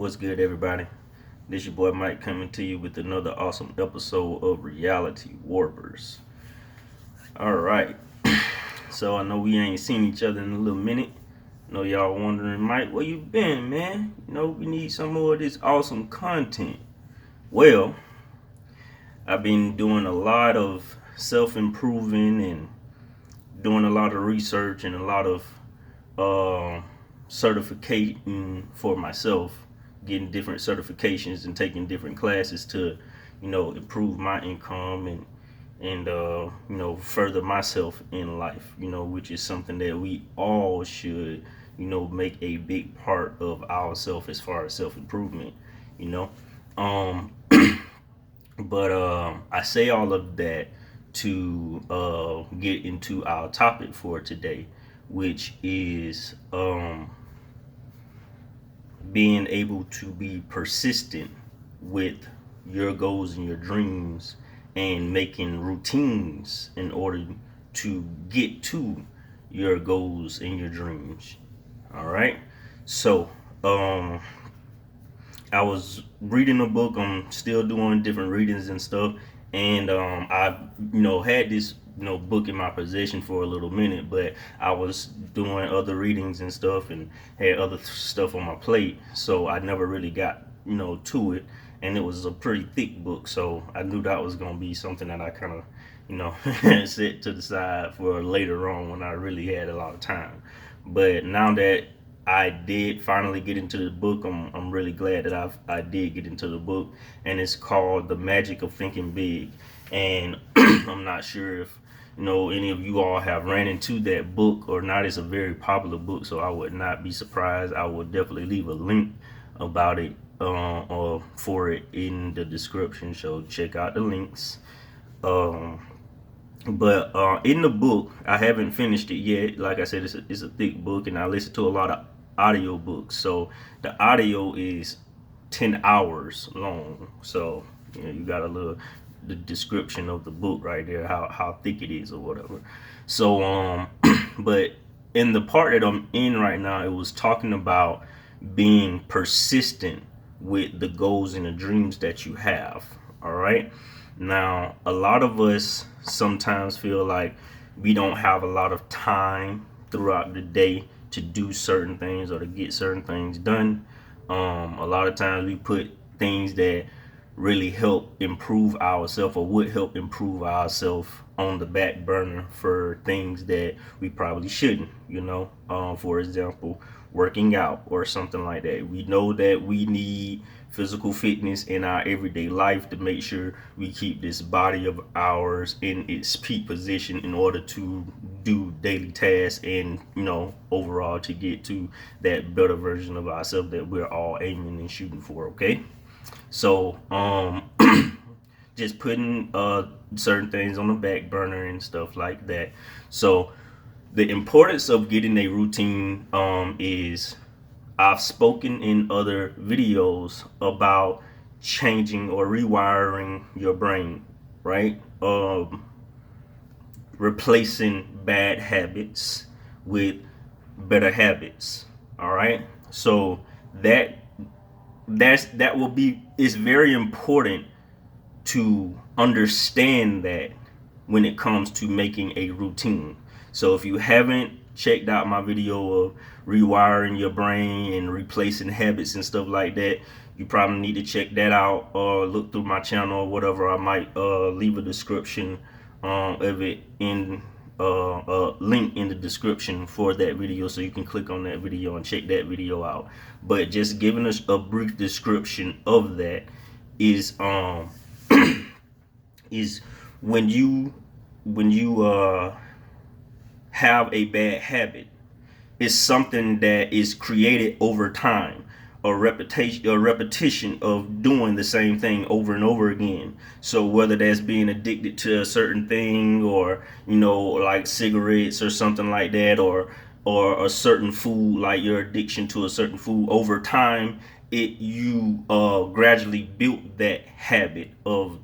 What's good, everybody? This your boy Mike coming to you with another awesome episode of Reality Warpers. All right, so I know we ain't seen each other in a little minute. I know y'all wondering, Mike, where you been, man? We need some more of this awesome content. Well, I've been doing a lot of self-improving and doing a lot of research and a lot of certification for myself, getting different certifications and taking different classes to, improve my income and further myself in life. Which is something that we all should, make a big part of ourself as far as self improvement. You know, um, but I say all of that to get into our topic for today, which is being able to be persistent with your goals and your dreams and making routines in order to get to your goals and your dreams. All right. So, I was reading a book. I'm still doing different readings and stuff, and I've had this book in my possession for a little minute, but I was doing other readings and stuff, and had other stuff on my plate, so I never really got to it. And it was a pretty thick book, so I knew that was gonna be something that I kind of set to the side for later on when I really had a lot of time. But now that I did finally get into the book, I'm really glad that I did get into the book, and it's called The Magic of Thinking Big. And I'm not sure if any of you all have ran into that book or not. It's a very popular book, so I would not be surprised. I will definitely leave a link about it or for it in the description, so check out the links. But in the book, I haven't finished it yet. Like I said, it's a thick book, and I listen to a lot of audio books. So the audio is 10 hours long. So you got the description of the book right there, how thick it is or whatever. So but in the part that I'm in right now, it was talking about being persistent with the goals and the dreams that you have. All right. Now, a lot of us sometimes feel like we don't have a lot of time throughout the day to do certain things or to get certain things done. A lot of times we put things that really help improve ourselves or would help improve ourselves on the back burner for things that we probably shouldn't. For example, working out or something like that. We know that we need physical fitness in our everyday life to make sure we keep this body of ours in its peak position in order to do daily tasks and overall to get to that better version of ourselves that we're all aiming and shooting for. Okay, so just putting certain things on the back burner and stuff like that. So the importance of getting a routine is, I've spoken in other videos about changing or rewiring your brain, right? Replacing bad habits with better habits. All right. So that will be, it's very important to understand that when it comes to making a routine. So if you haven't checked out my video of rewiring your brain and replacing habits and stuff like that, you probably need to check that out or look through my channel or whatever. I might leave a description of it in a link in the description for that video, so you can click on that video and check that video out. But just giving us a brief description of that is is when you have a bad habit, it's something that is created over time, a repetition of doing the same thing over and over again. So whether that's being addicted to a certain thing, or like cigarettes or something like that, or a certain food, like your addiction to a certain food, over time you gradually built that habit of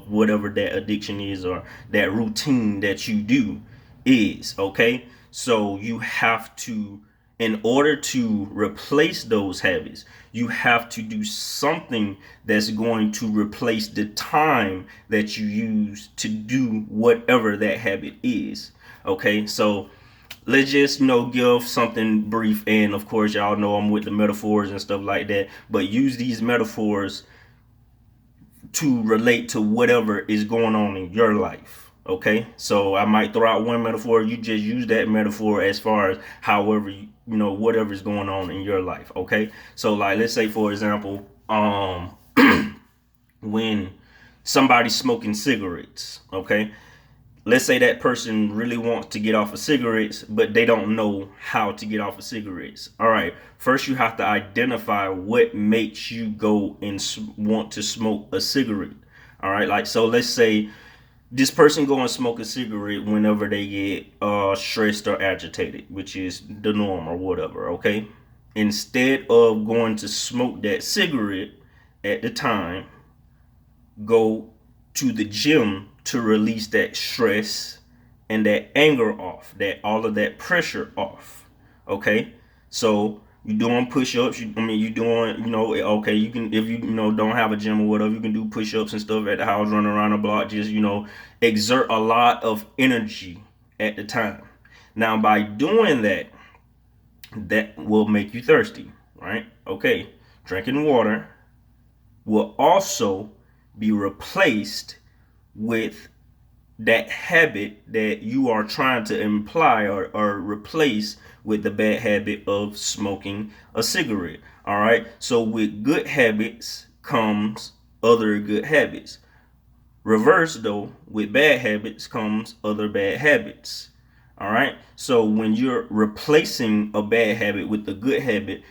whatever that addiction is or that routine that you do is. Okay, so you have to in order to replace those habits, you have to do something that's going to replace the time that you use to do whatever that habit is. Okay, so let's just give something brief, and of course y'all know I'm with the metaphors and stuff like that, but use these metaphors to relate to whatever is going on in your life. Okay, so I might throw out one metaphor, you just use that metaphor as far as however whatever is going on in your life. Okay, so like let's say for example, when somebody's smoking cigarettes. Okay, let's say that person really wants to get off of cigarettes, but they don't know how to get off of cigarettes. All right, first you have to identify what makes you go and want to smoke a cigarette. All right, like so let's say this person go and smoke a cigarette whenever they get stressed or agitated, which is the norm or whatever. Okay, instead of going to smoke that cigarette at the time, go to the gym to release that stress and that anger off, that all of that pressure off. Okay, so you doing push-ups. You doing okay. You can, if you don't have a gym or whatever, you can do push-ups and stuff at the house, run around the block. Just exert a lot of energy at the time. Now by doing that, that will make you thirsty, right? Okay, drinking water will also be replaced with that habit that you are trying to imply or replace with the bad habit of smoking a cigarette. All right, so with good habits comes other good habits. Reverse though, with bad habits comes other bad habits. All right, so when you're replacing a bad habit with a good habit,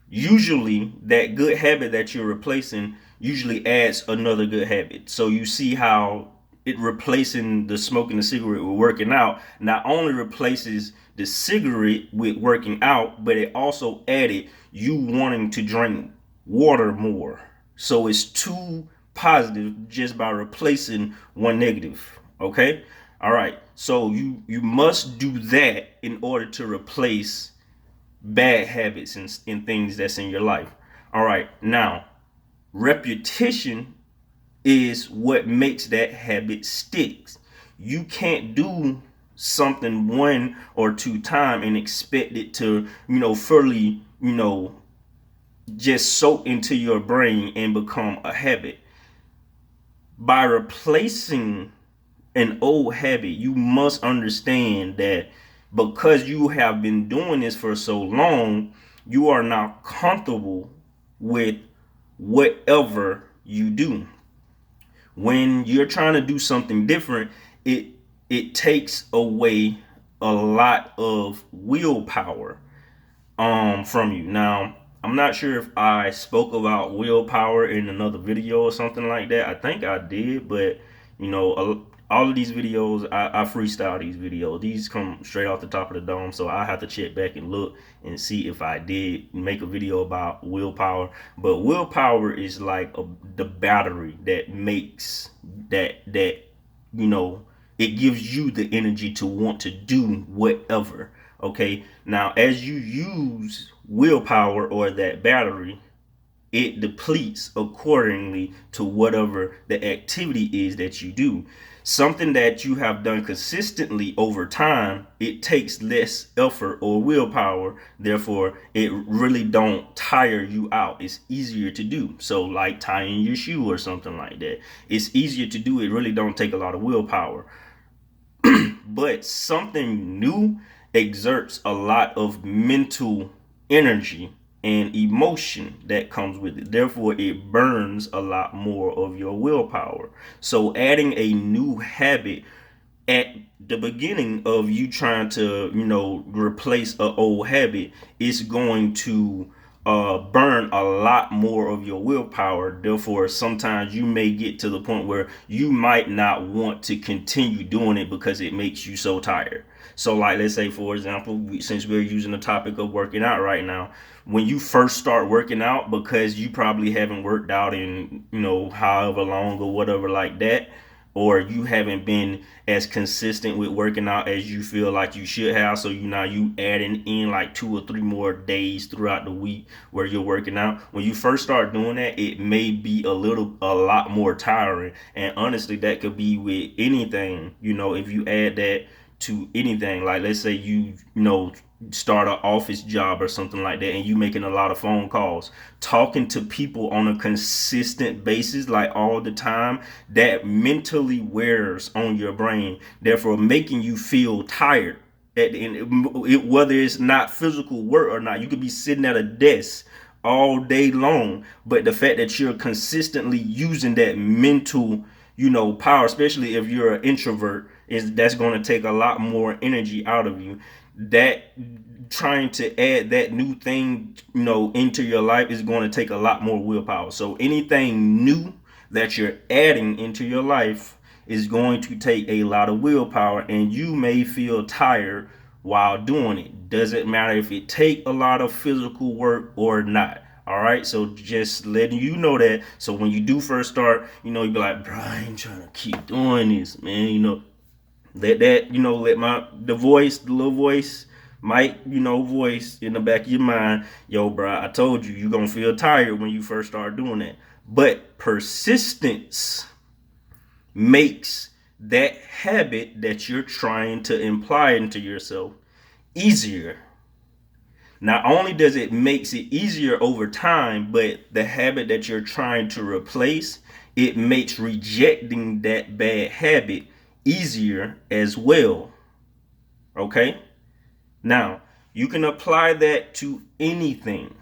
usually that good habit that you're replacing usually adds another good habit. So you see how it replacing the smoking the cigarette with working out not only replaces the cigarette with working out, but it also added you wanting to drink water more. So it's two positive just by replacing one negative. Okay, all right, so you must do that in order to replace bad habits and things that's in your life. All right, now repetition is what makes that habit stick. You can't do something one or two times and expect it to fully just soak into your brain and become a habit. By replacing an old habit, you must understand that because you have been doing this for so long, you are now comfortable with whatever you do. When you're trying to do something different, it takes away a lot of willpower from you. Now, I'm not sure if I spoke about willpower in another video or something like that. I think I did, but all of these videos, I freestyle these videos. These come straight off the top of the dome, so I have to check back and look and see if I did make a video about willpower. But willpower is like the battery that makes that it gives you the energy to want to do whatever. Okay, now as you use willpower or that battery, it depletes accordingly to whatever the activity is that you do. Something that you have done consistently over time, it takes less effort or willpower. Therefore, it really don't tire you out. It's easier to do. So like tying your shoe or something like that. It's easier to do. It really don't take a lot of willpower. But something new exerts a lot of mental energy and emotion that comes with it. Therefore, it burns a lot more of your willpower. So adding a new habit at the beginning of you trying to, replace an old habit is going to burn a lot more of your willpower. Therefore, sometimes you may get to the point where you might not want to continue doing it because it makes you so tired. So like, let's say, for example, since we're using the topic of working out right now, when you first start working out, because you probably haven't worked out in, however long or whatever like that, or you haven't been as consistent with working out as you feel like you should have. So you adding in like 2 or 3 more days throughout the week where you're working out. When you first start doing that, it may be a lot more tiring. And honestly, that could be with anything. If you add that to anything, like let's say you start an office job or something like that, and you making a lot of phone calls, talking to people on a consistent basis, like all the time, that mentally wears on your brain, therefore making you feel tired at the end. Whether it's not physical work or not, you could be sitting at a desk all day long, but the fact that you're consistently using that mental power, especially if you're an introvert, that's going to take a lot more energy out of you. That trying to add that new thing into your life is going to take a lot more willpower. So anything new that you're adding into your life is going to take a lot of willpower, and you may feel tired while doing it. Doesn't matter if it take a lot of physical work or not. All right, so just letting you know that. So when you do first start, you be like, bro, I ain't trying to keep doing this, man. Let that, let the little voice, Mike, voice in the back of your mind, yo, bro, I told you, you're gonna feel tired when you first start doing that. But persistence makes that habit that you're trying to imply into yourself easier. Not only does it makes it easier over time, but the habit that you're trying to replace, it makes rejecting that bad habit easier as well. Okay? Now, you can apply that to anything.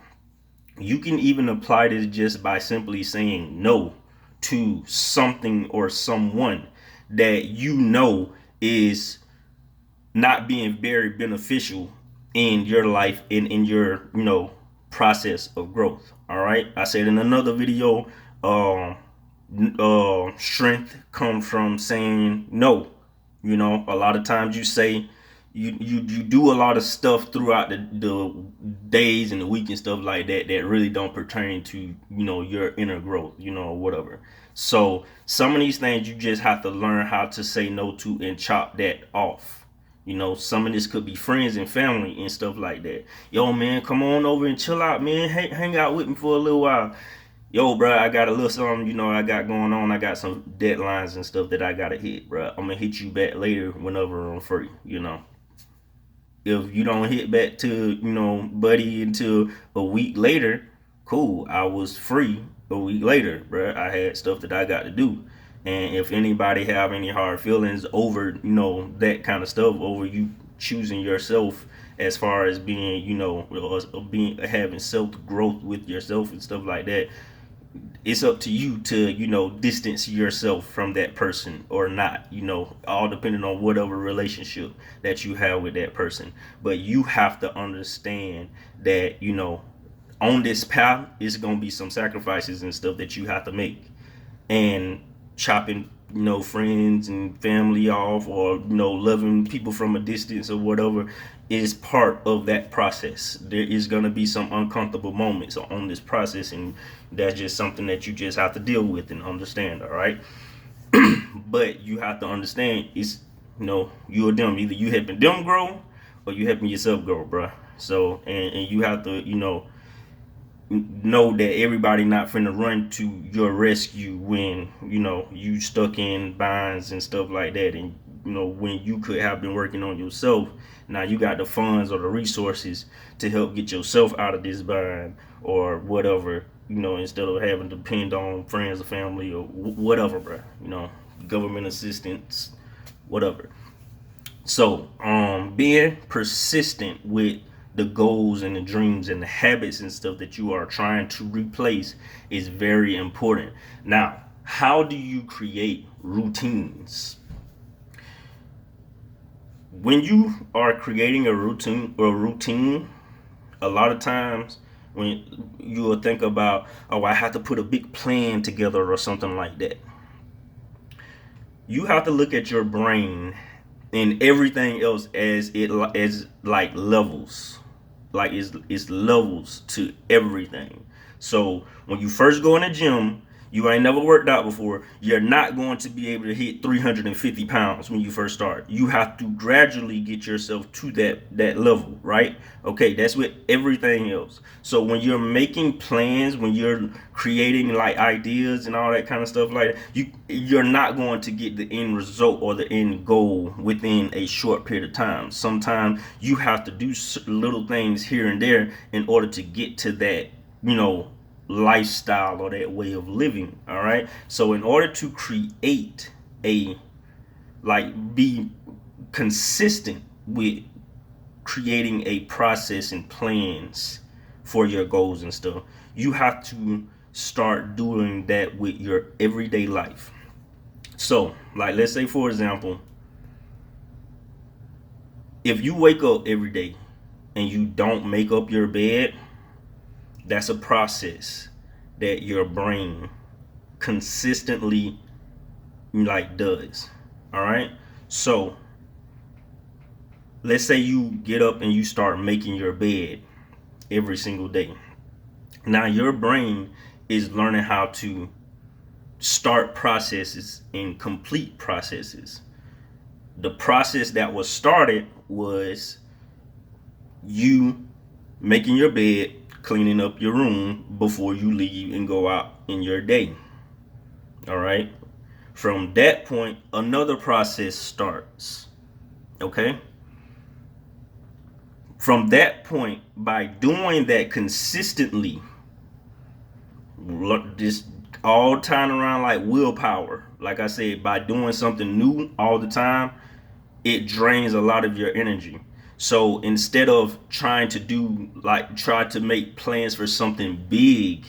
You can even apply this just by simply saying no to something or someone that is not being very beneficial in your life, in your process of growth. All right, I said in another video, strength comes from saying no. A lot of times you say you do a lot of stuff throughout the days and the week and stuff like that really don't pertain to your inner growth, or whatever. So some of these things you just have to learn how to say no to and chop that off. Some of this could be friends and family and stuff like that. Yo, man, come on over and chill out, man. Hang out with me for a little while. Yo, bro, I got a little something, I got going on. I got some deadlines and stuff that I got to hit, bro. I'm going to hit you back later whenever I'm free, If you don't hit back to, buddy, until a week later, cool. I was free a week later, bro. I had stuff that I got to do. And if anybody have any hard feelings over, that kind of stuff, over you choosing yourself as far as being, having self growth with yourself and stuff like that, it's up to you to, distance yourself from that person or not, all depending on whatever relationship that you have with that person. But you have to understand that, on this path, it's going to be some sacrifices and stuff that you have to make. And chopping friends and family off, or loving people from a distance or whatever, is part of that process. There is going to be some uncomfortable moments on this process, and that's just something that you just have to deal with and understand. All right. But you have to understand, it's you or them, either you helping them grow or you helping yourself grow, bro. So and you have to know that everybody not finna run to your rescue when you stuck in binds and stuff like that, and when you could have been working on yourself. Now you got the funds or the resources to help get yourself out of this bind or whatever, instead of having to depend on friends or family or whatever, bro. Government assistance, whatever. So being persistent with the goals and the dreams and the habits and stuff that you are trying to replace is very important. Now, how do you create routines? When you are creating a routine, a lot of times when you will think about, oh, I have to put a big plan together or something like that, you have to look at your brain and everything else as like levels. It's levels to everything. So when you first go in the gym, You ain't never worked out before. You're not going to be able to hit 350 pounds when you first start. You have to gradually get yourself to that level, right? Okay, that's with everything else. So when you're making plans, when you're creating like ideas and all that kind of stuff like that, you're not going to get the end result or the end goal within a short period of time. Sometimes you have to do little things here and there in order to get to that, lifestyle or that way of living. All right. So in order to create a, be consistent with creating a process and plans for your goals and stuff, you have to start doing that with your everyday life. So, like, let's say, for example, if you wake up every day and you don't make up your bed, that's a process that your brain consistently does. All right. So let's say you get up and you start making your bed every single day. Now your brain is learning how to start processes and complete processes. The process that was started was you making your bed, cleaning up your room before you leave and go out in your day. All right. From that point, another process starts. Okay. From that point, by doing that consistently, just all time around like willpower, like I said, by doing something new all the time, it drains a lot of your energy. So instead of trying to try to make plans for something big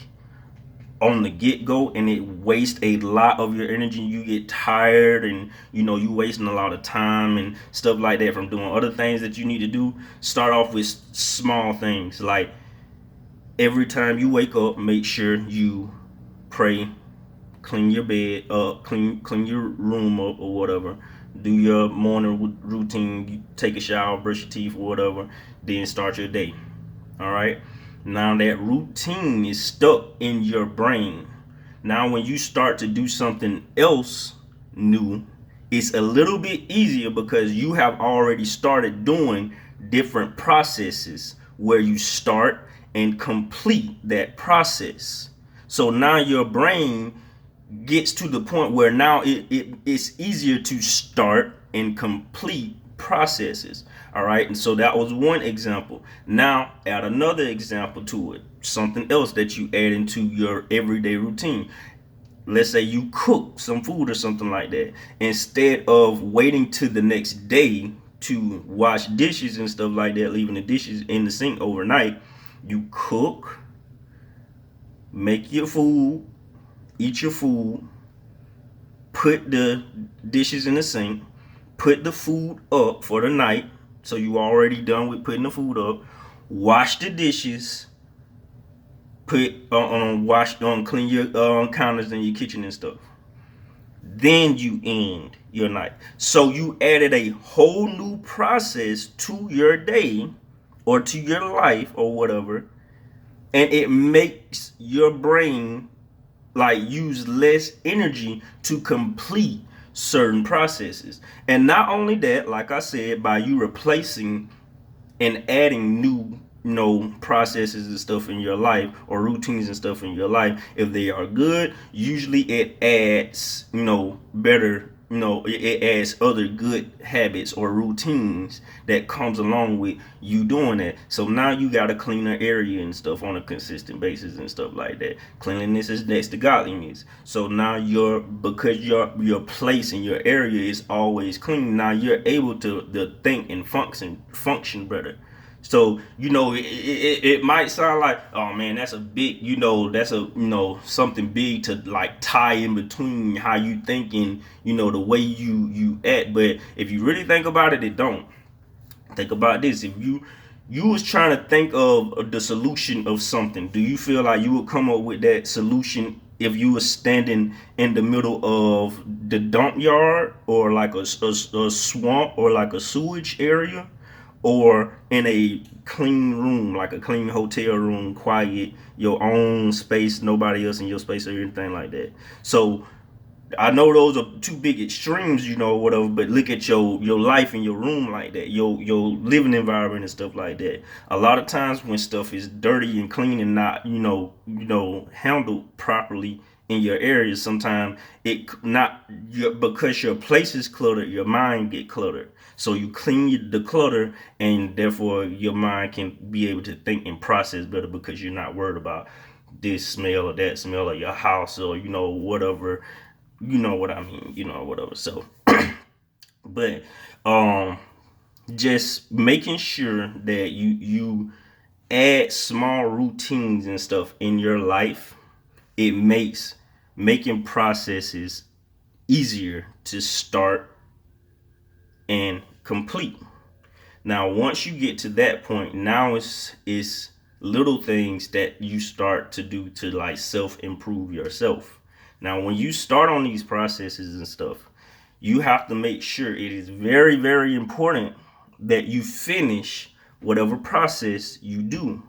on the get-go, and it wastes a lot of your energy, you get tired, and you wasting a lot of time and stuff like that from doing other things that you need to do. Start off with small things, like every time you wake up, make sure you pray, clean your bed up, clean your room up or whatever, do your morning routine, you take a shower, brush your teeth or whatever, then start your day. All right. Now that routine is stuck in your brain. Now when you start to do something else new, it's a little bit easier because you have already started doing different processes where you start and complete that process. So now your brain gets to the point where now it's easier to start and complete processes. All right. And so that was one example. Now add another example to it, something else that you add into your everyday routine. Let's say you cook some food or something like that. Instead of waiting to the next day to wash dishes and stuff like that, leaving the dishes in the sink overnight, you cook, make your food, eat your food, put the dishes in the sink, put the food up for the night. So you already done with putting the food up. Wash the dishes. Clean your counters in your kitchen and stuff. Then you end your night. So you added a whole new process to your day or to your life or whatever, and it makes your brain use less energy to complete certain processes. And not only that, like I said, by you replacing and adding new processes and stuff in your life or routines and stuff in your life, if they are good, usually it adds better, it adds other good habits or routines that comes along with you doing that. So now you got a cleaner area and stuff on a consistent basis and stuff like that. Cleanliness is next to godliness. So now because your place and your area is always clean, now you're able to think and function better. So it might sound like, oh man, that's a big, that's a something big to tie in between how you thinking, the way you act. But if you really think about it, it don't. Think about this: if you was trying to think of the solution of something, do you feel like you would come up with that solution if you were standing in the middle of the dump yard or like a swamp or like a sewage area? or in a clean room, like a clean hotel room, quiet, your own space, nobody else in your space or anything like that. So I know those are two big extremes, whatever. But look at your life in your room like that, your living environment and stuff like that. A lot of times when stuff is dirty and clean and not, handled properly in your area, sometimes because your place is cluttered, your mind get cluttered. So you clean the clutter, and therefore your mind can be able to think and process better because you're not worried about this smell or that smell of your house, or whatever. You know what I mean, whatever. So, but just making sure that you add small routines and stuff in your life, it makes making processes easier to start and complete. Now, once you get to that point, now it's little things that you start to do to like self improve yourself. Now, when you start on these processes and stuff, you have to make sure it is very, very important that you finish whatever process you do.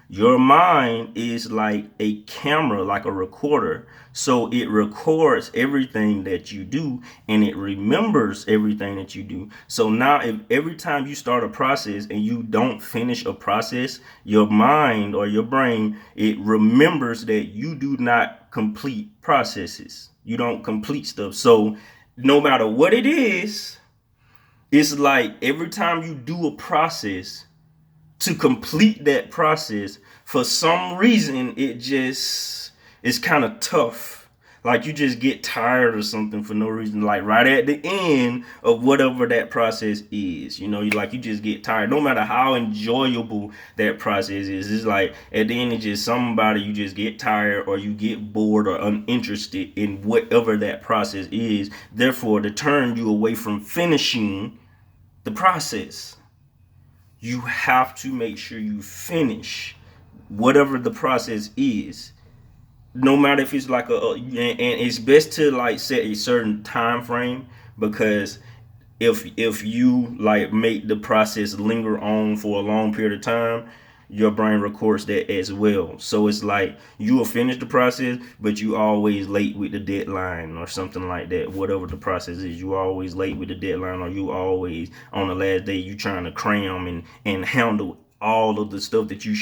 Your mind is like a camera, like a recorder. So it records everything that you do, and it remembers everything that you do. So now, if every time you start a process and you don't finish a process, your mind or your brain, it remembers that you do not complete processes. You don't complete stuff. So no matter what it is, it's like every time you do a process, to complete that process, for some reason it's kind of tough. Like you just get tired or something for no reason, like right at the end of whatever that process is. You just get tired, no matter how enjoyable that process is. It's like at the end, it's just somebody, you just get tired, or you get bored or uninterested in whatever that process is, therefore to turn you away from finishing the process. You have to make sure you finish whatever the process is, no matter if it's like and it's best to like set a certain time frame, because if you like make the process linger on for a long period of time, your brain records that as well. So it's like you will finish the process, but you always late with the deadline or something like that. Whatever the process is, you always late with the deadline, or you always on the last day you trying to cram and handle all of the stuff that you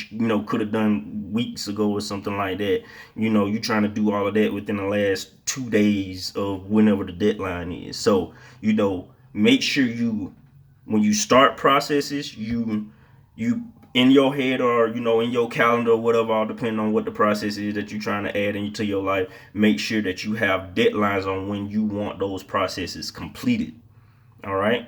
could have done weeks ago or something like that. You trying to do all of that within the last 2 days of whenever the deadline is. So make sure when you start processes, you in your head, or in your calendar, or whatever, all depending on what the process is that you're trying to add into your life, make sure that you have deadlines on when you want those processes completed. All right,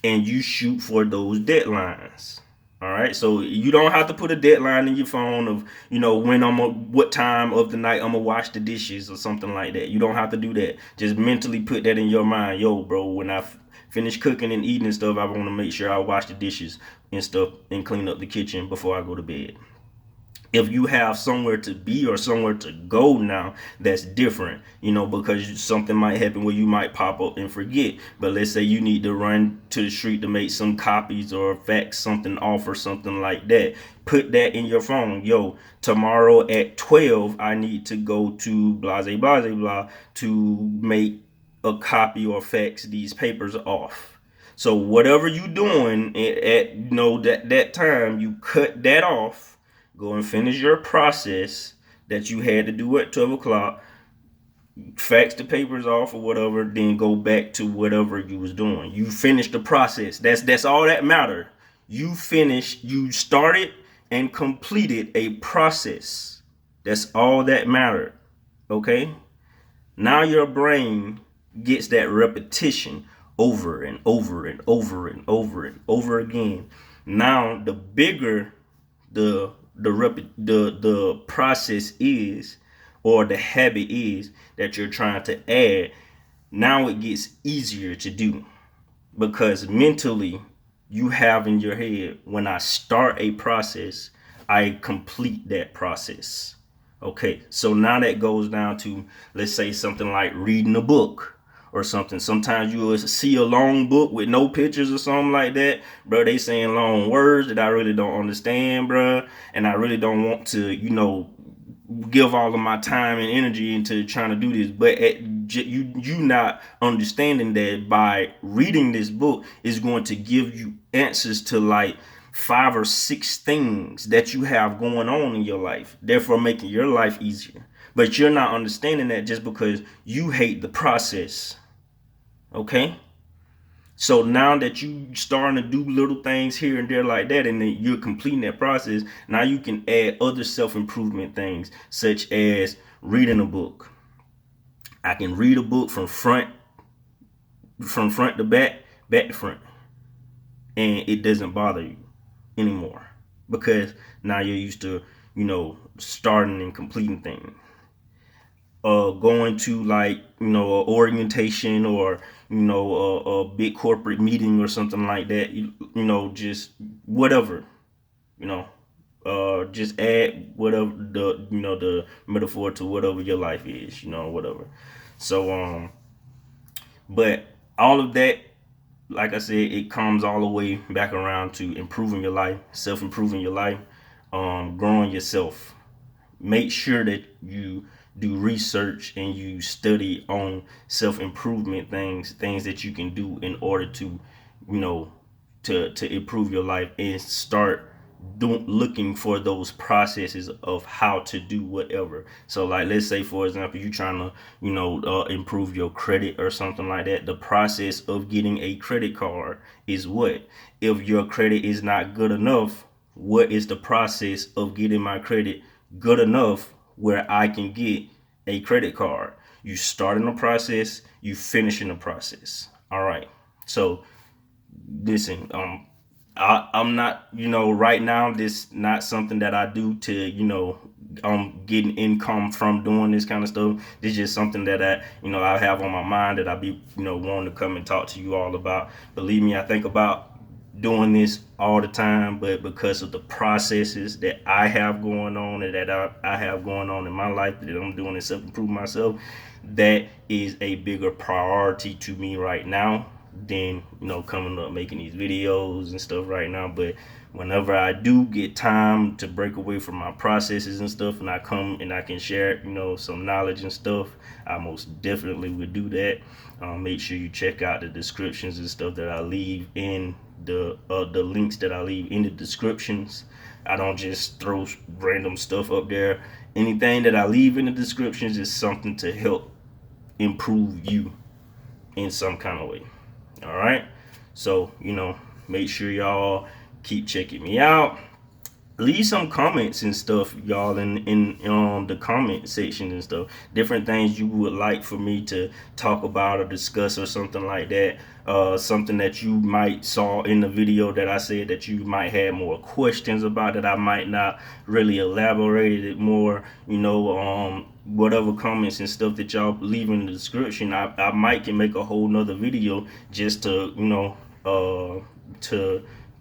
and you shoot for those deadlines. All right, so you don't have to put a deadline in your phone of what time of the night I'm gonna wash the dishes or something like that. You don't have to do that. Just mentally put that in your mind. Yo, bro, when I finish cooking and eating and stuff, I want to make sure I wash the dishes and stuff and clean up the kitchen before I go to bed. If you have somewhere to be or somewhere to go now, that's different, because something might happen where you might pop up and forget. But let's say you need to run to the street to make some copies or fax something off or something like that. Put that in your phone. Yo, tomorrow at 12, I need to go to blah, blah, blah, blah to make a copy or fax these papers off. So whatever you doing at that time, you cut that off. Go and finish your process that you had to do at 12 o'clock. Fax the papers off or whatever, then go back to whatever you was doing. You finished the process. That's all that mattered. You started and completed a process. That's all that mattered. Okay? Now your brain gets that repetition over and over and over and over and over again. Now the bigger the process is, or the habit is that you're trying to add, now it gets easier to do, because mentally you have in your head, when I start a process, I complete that process. Okay, so now that goes down to, let's say, something like reading a book, or something. Sometimes you will see a long book with no pictures or something like that, bro. They saying long words that I really don't understand, bro, and I really don't want to, give all of my time and energy into trying to do this. But you not understanding that by reading this book is going to give you answers to like 5 or 6 things that you have going on in your life, therefore making your life easier. But you're not understanding that just because you hate the process. Okay? So now that you starting to do little things here and there like that, and then you're completing that process, now you can add other self-improvement things, such as reading a book. I can read a book from front to back, back to front, and it doesn't bother you anymore because now you're used to, starting and completing things. Going to like an orientation or a big corporate meeting or something like that, just whatever, just add whatever the metaphor to whatever your life is, whatever. So but all of that, like I said, it comes all the way back around to improving your life, self-improving your life, growing yourself. Make sure that you do research and you study on self-improvement things that you can do in order to, to improve your life, and start looking for those processes of how to do whatever. So like, let's say for example, you're trying to improve your credit or something like that. The process of getting a credit card is what? If your credit is not good enough, what is the process of getting my credit good enough where I can get a credit card? You start in the process, you finish in the process. All right. So listen, I'm not, right now, this not something that I do to, getting income from doing this kind of stuff. This is just something that I have on my mind that I be, wanting to come and talk to you all about. Believe me, I think about doing this all the time, but because of the processes that I have going on and that I have going on in my life that I'm doing to self-improve myself, that is a bigger priority to me right now than coming up making these videos and stuff right now. But whenever I do get time to break away from my processes and stuff, and I come and I can share some knowledge and stuff, I most definitely would do that. Make sure you check out the descriptions and stuff that I leave in the links that I leave in the descriptions. I don't just throw random stuff up there. Anything that I leave in the descriptions is something to help improve you in some kind of way. All right. So, make sure y'all keep checking me out. Leave some comments and stuff, y'all, in the comment section and stuff. Different things you would like for me to talk about or discuss or something like that. Something that you might saw in the video that I said that you might have more questions about, that I might not really elaborated it more. Whatever comments and stuff that y'all leave in the description, I might can make a whole nother video just to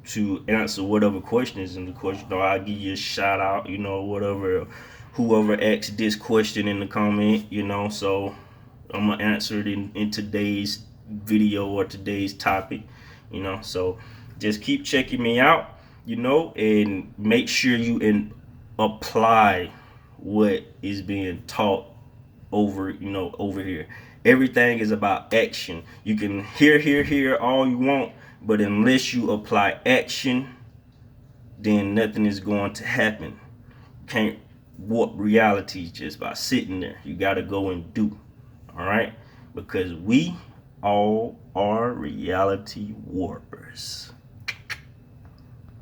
to answer whatever questions in the question. I'll give you a shout out, whatever, whoever asked this question in the comment, so I'm gonna answer it in today's video or today's topic, so just keep checking me out, and make sure you apply what is being taught over here. Everything is about action. You can hear all you want, but unless you apply action, then nothing is going to happen. You can't warp reality just by sitting there. You got to go and do. All right? Because we all are reality warpers.